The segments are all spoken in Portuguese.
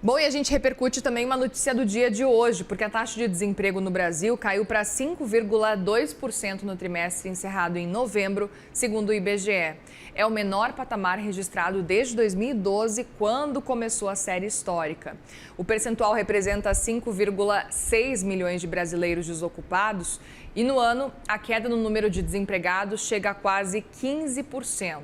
Bom, e a gente repercute também uma notícia do dia de hoje, porque a taxa de desemprego no Brasil caiu para 5,2% no trimestre encerrado em novembro, segundo o IBGE. É o menor patamar registrado desde 2012, quando começou a série histórica. O percentual representa 5,6 milhões de brasileiros desocupados e no ano a queda no número de desempregados chega a quase 15%.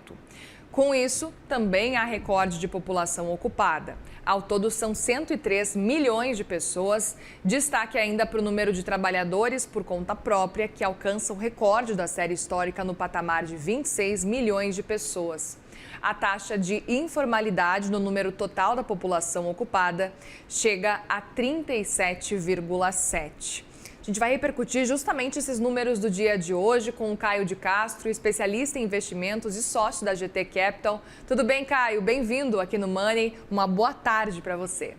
Com isso, também há recorde de população ocupada. Ao todo, são 103 milhões de pessoas. Destaque ainda para o número de trabalhadores por conta própria, que alcança o recorde da série histórica no patamar de 26 milhões de pessoas. A taxa de informalidade no número total da população ocupada chega a 37,7%. A gente vai repercutir justamente esses números do dia de hoje com o Caio de Castro, especialista em investimentos e sócio da GT Capital. Tudo bem, Caio? Bem-vindo aqui no Money. Uma boa tarde para você.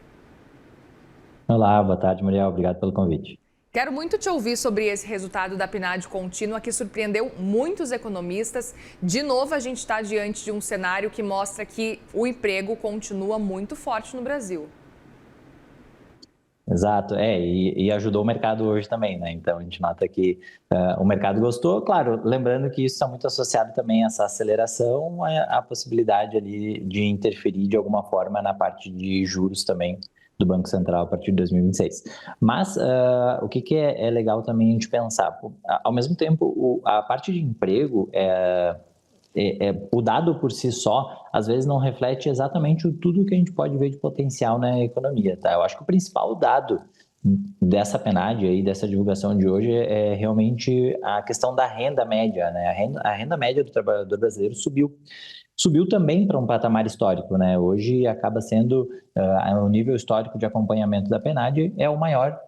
Olá, boa tarde, Muriel. Obrigado pelo convite. Quero muito te ouvir sobre esse resultado da PNAD contínua que surpreendeu muitos economistas. De novo, a gente está diante de um cenário que mostra que o emprego continua muito forte no Brasil. Exato, e ajudou o mercado hoje também, né? Então a gente nota que o mercado gostou, claro, lembrando que isso está muito associado também a essa aceleração, a possibilidade ali de interferir de alguma forma na parte de juros também do Banco Central a partir de 2026. Mas o que é legal também a gente pensar? Ao mesmo tempo, a parte de emprego o dado por si só, às vezes não reflete exatamente tudo que a gente pode ver de potencial na economia, tá? Eu acho que o principal dado dessa PNAD aí, dessa divulgação de hoje, é realmente a questão da renda média, né? A renda média do trabalhador brasileiro subiu também para um patamar histórico, né? Hoje acaba sendo o nível histórico de acompanhamento da PNAD é a maior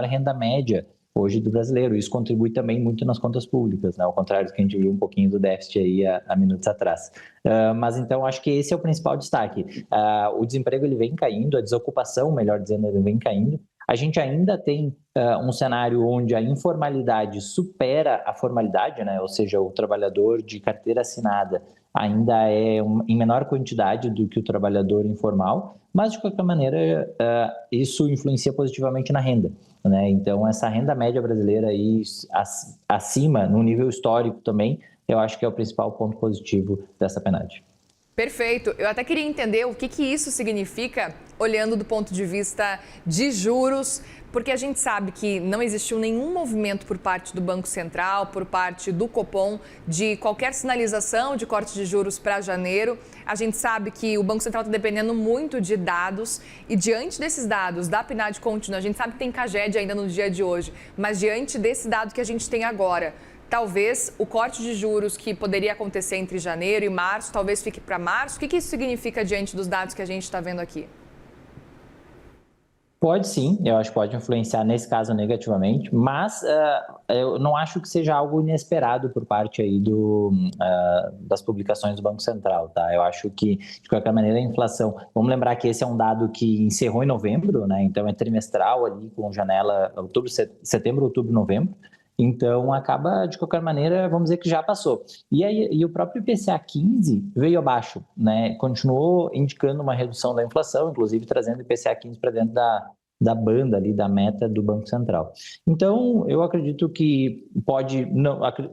renda média hoje do brasileiro. Isso contribui também muito nas contas públicas, né? Ao contrário do que a gente viu um pouquinho do déficit aí há minutos atrás. Mas então acho que esse é o principal destaque. O desemprego ele vem caindo, a desocupação, melhor dizendo, ele vem caindo. A gente ainda tem um cenário onde a informalidade supera a formalidade, né? Ou seja, o trabalhador de carteira assinada ainda é em menor quantidade do que o trabalhador informal, mas de qualquer maneira isso influencia positivamente na renda, né? Então essa renda média brasileira aí acima, no nível histórico também, eu acho que é o principal ponto positivo dessa PNAD. Perfeito. Eu até queria entender o que isso significa, olhando do ponto de vista de juros, porque a gente sabe que não existiu nenhum movimento por parte do Banco Central, por parte do Copom, de qualquer sinalização de corte de juros para janeiro. A gente sabe que o Banco Central está dependendo muito de dados e diante desses dados da PNAD contínua, a gente sabe que tem Caged ainda no dia de hoje, mas diante desse dado que a gente tem agora, talvez o corte de juros que poderia acontecer entre janeiro e março, talvez fique para março. O que isso significa diante dos dados que a gente está vendo aqui? Pode sim, eu acho que pode influenciar nesse caso negativamente, mas eu não acho que seja algo inesperado por parte aí das publicações do Banco Central, tá? Eu acho que, de qualquer maneira, a inflação... Vamos lembrar que esse é um dado que encerrou em novembro, né? Então é trimestral ali com janela setembro, outubro, novembro. Então, acaba, de qualquer maneira, vamos dizer que já passou. E o próprio IPCA 15 veio abaixo, né? Continuou indicando uma redução da inflação, inclusive trazendo o IPCA 15 para dentro da banda ali, da meta do Banco Central. Então, eu acredito que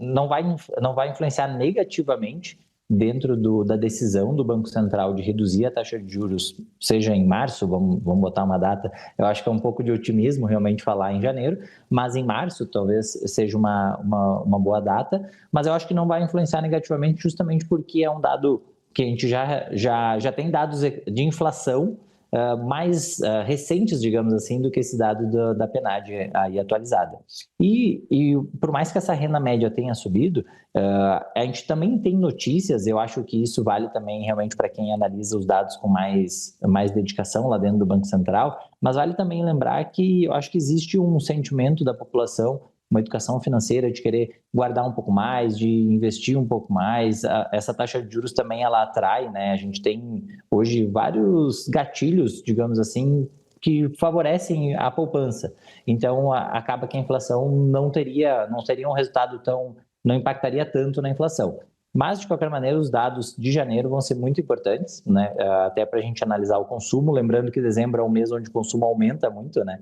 não vai influenciar negativamente dentro da decisão do Banco Central de reduzir a taxa de juros, seja em março, vamos botar uma data, eu acho que é um pouco de otimismo realmente falar em janeiro, mas em março talvez seja uma boa data, mas eu acho que não vai influenciar negativamente justamente porque é um dado que a gente já tem dados de inflação mais recentes, digamos assim, do que esse dado da PNAD aí atualizada. E por mais que essa renda média tenha subido, a gente também tem notícias, eu acho que isso vale também realmente para quem analisa os dados com mais dedicação lá dentro do Banco Central, mas vale também lembrar que eu acho que existe um sentimento da população, uma educação financeira de querer guardar um pouco mais, de investir um pouco mais. Essa taxa de juros também ela atrai, né? A gente tem hoje vários gatilhos, digamos assim, que favorecem a poupança. Então, acaba que a inflação não teria um resultado não impactaria tanto na inflação. Mas, de qualquer maneira, os dados de janeiro vão ser muito importantes, né? Até para a gente analisar o consumo, lembrando que dezembro é um mês onde o consumo aumenta muito, né?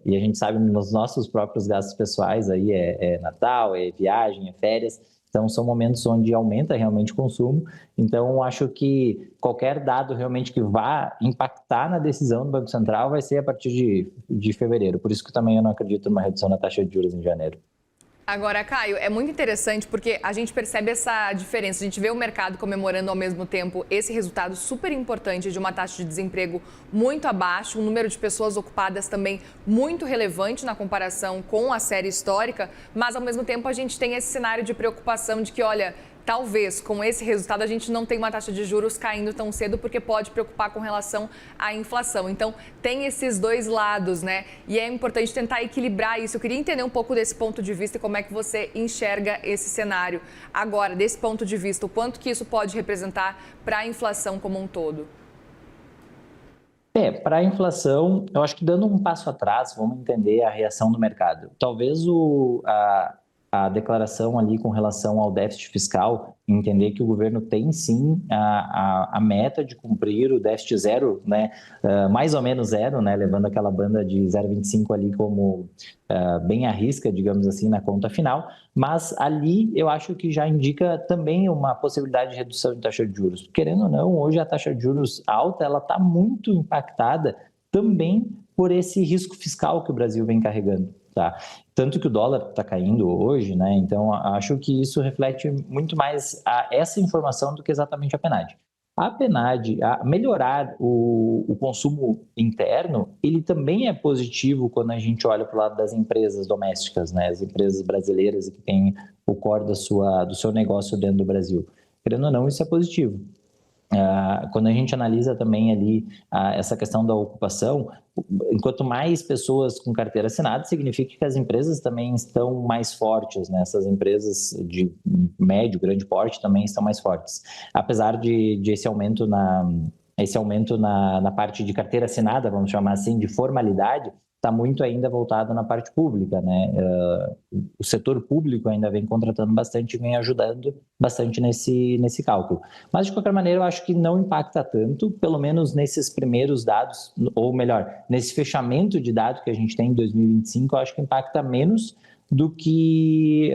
E a gente sabe nos nossos próprios gastos pessoais, aí é Natal, é viagem, é férias, então são momentos onde aumenta realmente o consumo. Então, acho que qualquer dado realmente que vá impactar na decisão do Banco Central vai ser a partir de fevereiro. Por isso que também eu não acredito numa redução na taxa de juros em janeiro. Agora, Caio, é muito interessante porque a gente percebe essa diferença. A gente vê o mercado comemorando ao mesmo tempo esse resultado super importante de uma taxa de desemprego muito abaixo, um número de pessoas ocupadas também muito relevante na comparação com a série histórica, mas ao mesmo tempo a gente tem esse cenário de preocupação de que, olha, talvez com esse resultado a gente não tenha uma taxa de juros caindo tão cedo porque pode preocupar com relação à inflação. Então, tem esses dois lados, né? E é importante tentar equilibrar isso. Eu queria entender um pouco desse ponto de vista e como é que você enxerga esse cenário. Agora, desse ponto de vista, o quanto que isso pode representar para a inflação como um todo? Para a inflação, eu acho que dando um passo atrás, vamos entender a reação do mercado. Talvez a declaração ali com relação ao déficit fiscal, entender que o governo tem sim a meta de cumprir o déficit zero, né, mais ou menos zero, né, levando aquela banda de 0,25 ali como bem à risca, digamos assim, na conta final, mas ali eu acho que já indica também uma possibilidade de redução de taxa de juros. Querendo ou não, hoje a taxa de juros alta, ela está muito impactada também por esse risco fiscal que o Brasil vem carregando. Tá? Tanto que o dólar está caindo hoje, né? Então acho que isso reflete muito mais essa informação do que exatamente a PNAD. A PNAD, a melhorar o consumo interno, ele também é positivo quando a gente olha para o lado das empresas domésticas, né? As empresas brasileiras que têm o core do seu negócio dentro do Brasil. Querendo ou não, isso é positivo. Quando a gente analisa também ali essa questão da ocupação, enquanto mais pessoas com carteira assinada, significa que as empresas também estão mais fortes, né? Essas empresas de médio, grande porte também estão mais fortes. Apesar de esse aumento na parte de carteira assinada, vamos chamar assim, de formalidade, está muito ainda voltado na parte pública, né? O setor público ainda vem contratando bastante e vem ajudando bastante nesse cálculo. Mas, de qualquer maneira, eu acho que não impacta tanto, pelo menos nesses primeiros dados, ou melhor, nesse fechamento de dados que a gente tem em 2025, eu acho que impacta menos do que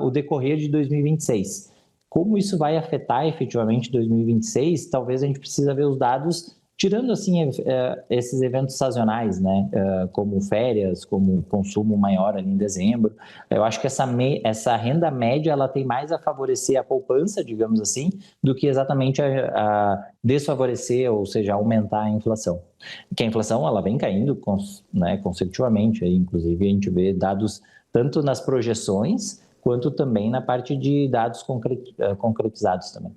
o decorrer de 2026. Como isso vai afetar efetivamente 2026, talvez a gente precisa ver os dados tirando assim esses eventos sazonais, né, como férias, como consumo maior ali em dezembro. Eu acho que essa renda média ela tem mais a favorecer a poupança, digamos assim, do que exatamente a desfavorecer, ou seja, aumentar a inflação. Que a inflação ela vem caindo consecutivamente, aí, inclusive a gente vê dados tanto nas projeções quanto também na parte de dados concretizados também.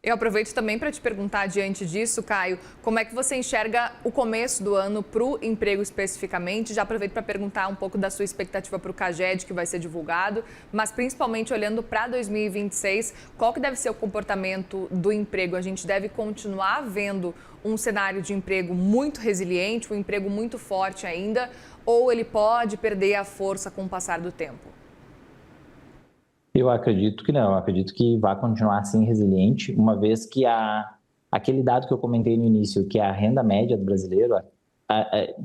Eu aproveito também para te perguntar, diante disso, Caio, como é que você enxerga o começo do ano para o emprego especificamente? Já aproveito para perguntar um pouco da sua expectativa para o CAGED, que vai ser divulgado, mas principalmente olhando para 2026, qual que deve ser o comportamento do emprego? A gente deve continuar vendo um cenário de emprego muito resiliente, um emprego muito forte ainda, ou ele pode perder a força com o passar do tempo? Eu acredito que não, eu acredito que vai continuar assim resiliente, uma vez que aquele dado que eu comentei no início, que é a renda média do brasileiro,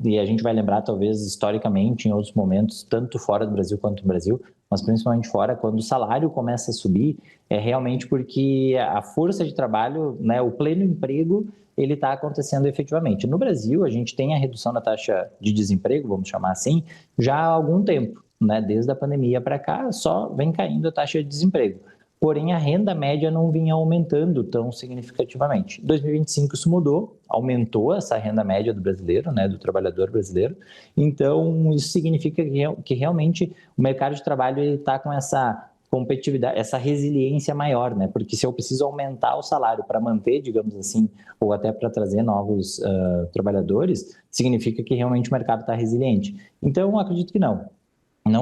e a gente vai lembrar talvez historicamente em outros momentos, tanto fora do Brasil quanto no Brasil, mas principalmente fora, quando o salário começa a subir, é realmente porque a força de trabalho, né, o pleno emprego, ele está acontecendo efetivamente. No Brasil, a gente tem a redução da taxa de desemprego, vamos chamar assim, já há algum tempo. Né, desde a pandemia para cá, só vem caindo a taxa de desemprego. Porém, a renda média não vinha aumentando tão significativamente. Em 2025 isso mudou, aumentou essa renda média do brasileiro, né, do trabalhador brasileiro. Então, isso significa que realmente o mercado de trabalho está com essa competitividade, essa resiliência maior, né? Porque se eu preciso aumentar o salário para manter, digamos assim, ou até para trazer novos trabalhadores, significa que realmente o mercado está resiliente. Então, eu acredito que não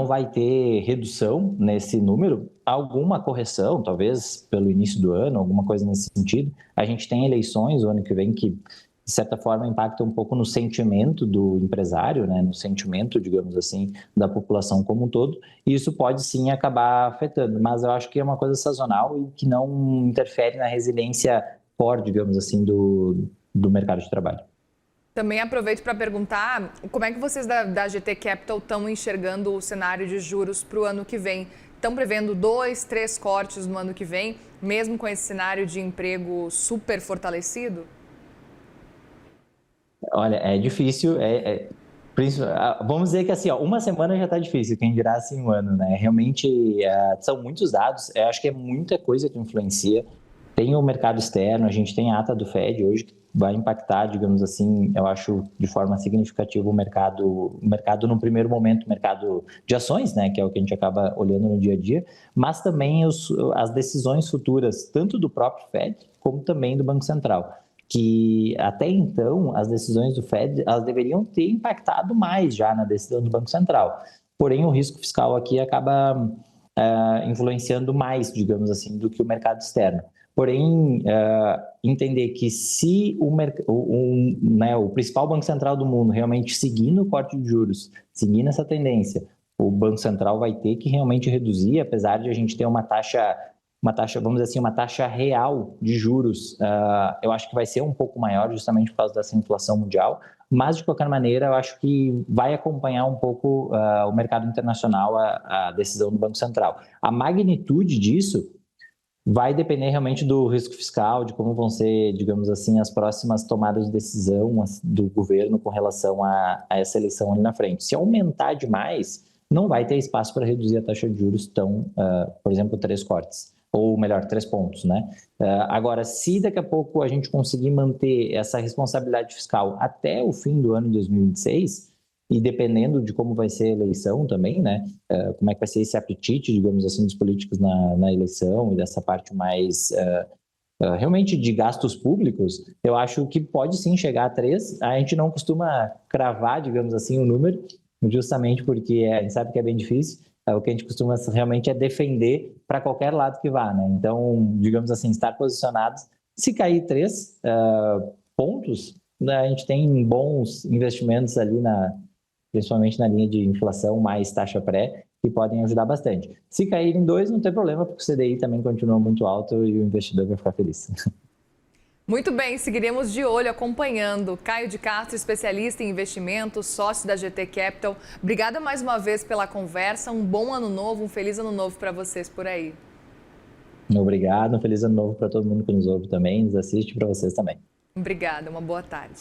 vai ter redução nesse número, alguma correção, talvez pelo início do ano, alguma coisa nesse sentido. A gente tem eleições o ano que vem que de certa forma, impacta um pouco no sentimento do empresário, né, no sentimento, digamos assim, da população como um todo, e isso pode sim acabar afetando, mas eu acho que é uma coisa sazonal e que não interfere na resiliência core, digamos assim, do mercado de trabalho. Também aproveito para perguntar como é que vocês da GT Capital estão enxergando o cenário de juros para o ano que vem. Estão prevendo 2, 3 cortes no ano que vem, mesmo com esse cenário de emprego super fortalecido? Olha, é difícil, vamos dizer que assim, ó, uma semana já está difícil, quem dirá assim um ano, né? Realmente são muitos dados, eu acho que é muita coisa que influencia. Tem o mercado externo, a gente tem a ata do Fed hoje, que vai impactar, digamos assim, eu acho, de forma significativa o mercado no primeiro momento, o mercado de ações, né, que é o que a gente acaba olhando no dia a dia, mas também as decisões futuras, tanto do próprio Fed, como também do Banco Central, que até então, as decisões do Fed, elas deveriam ter impactado mais já na decisão do Banco Central. Porém, o risco fiscal aqui acaba influenciando mais, digamos assim, do que o mercado externo. Porém, entender que se o principal banco central do mundo realmente seguindo o corte de juros, seguindo essa tendência, o Banco Central vai ter que realmente reduzir, apesar de a gente ter uma taxa, vamos dizer assim, uma taxa real de juros, eu acho que vai ser um pouco maior justamente por causa dessa inflação mundial, mas de qualquer maneira eu acho que vai acompanhar um pouco o mercado internacional, a decisão do Banco Central. A magnitude disso vai depender realmente do risco fiscal, de como vão ser, digamos assim, as próximas tomadas de decisão do governo com relação a essa eleição ali na frente. Se aumentar demais, não vai ter espaço para reduzir a taxa de juros tão, por exemplo, 3 cortes, ou melhor, 3 pontos, né? Agora, se daqui a pouco a gente conseguir manter essa responsabilidade fiscal até o fim do ano de 2026, e dependendo de como vai ser a eleição também, né, como é que vai ser esse apetite, digamos assim, dos políticos na eleição e dessa parte mais realmente de gastos públicos, eu acho que pode sim chegar a 3. A gente não costuma cravar, digamos assim, o número, justamente porque a gente sabe que é bem difícil. O que a gente costuma realmente é defender para qualquer lado que vá, né? Então, digamos assim, estar posicionados. Se cair 3 pontos, né, a gente tem bons investimentos ali principalmente na linha de inflação mais taxa pré, que podem ajudar bastante. Se cair em 2, não tem problema, porque o CDI também continua muito alto e o investidor vai ficar feliz. Muito bem, seguiremos de olho acompanhando. Caio de Castro, especialista em investimentos, sócio da GT Capital. Obrigada mais uma vez pela conversa. Um bom ano novo, um feliz ano novo para vocês por aí. Obrigado, um feliz ano novo para todo mundo que nos ouve também, nos assiste, para vocês também. Obrigada, uma boa tarde.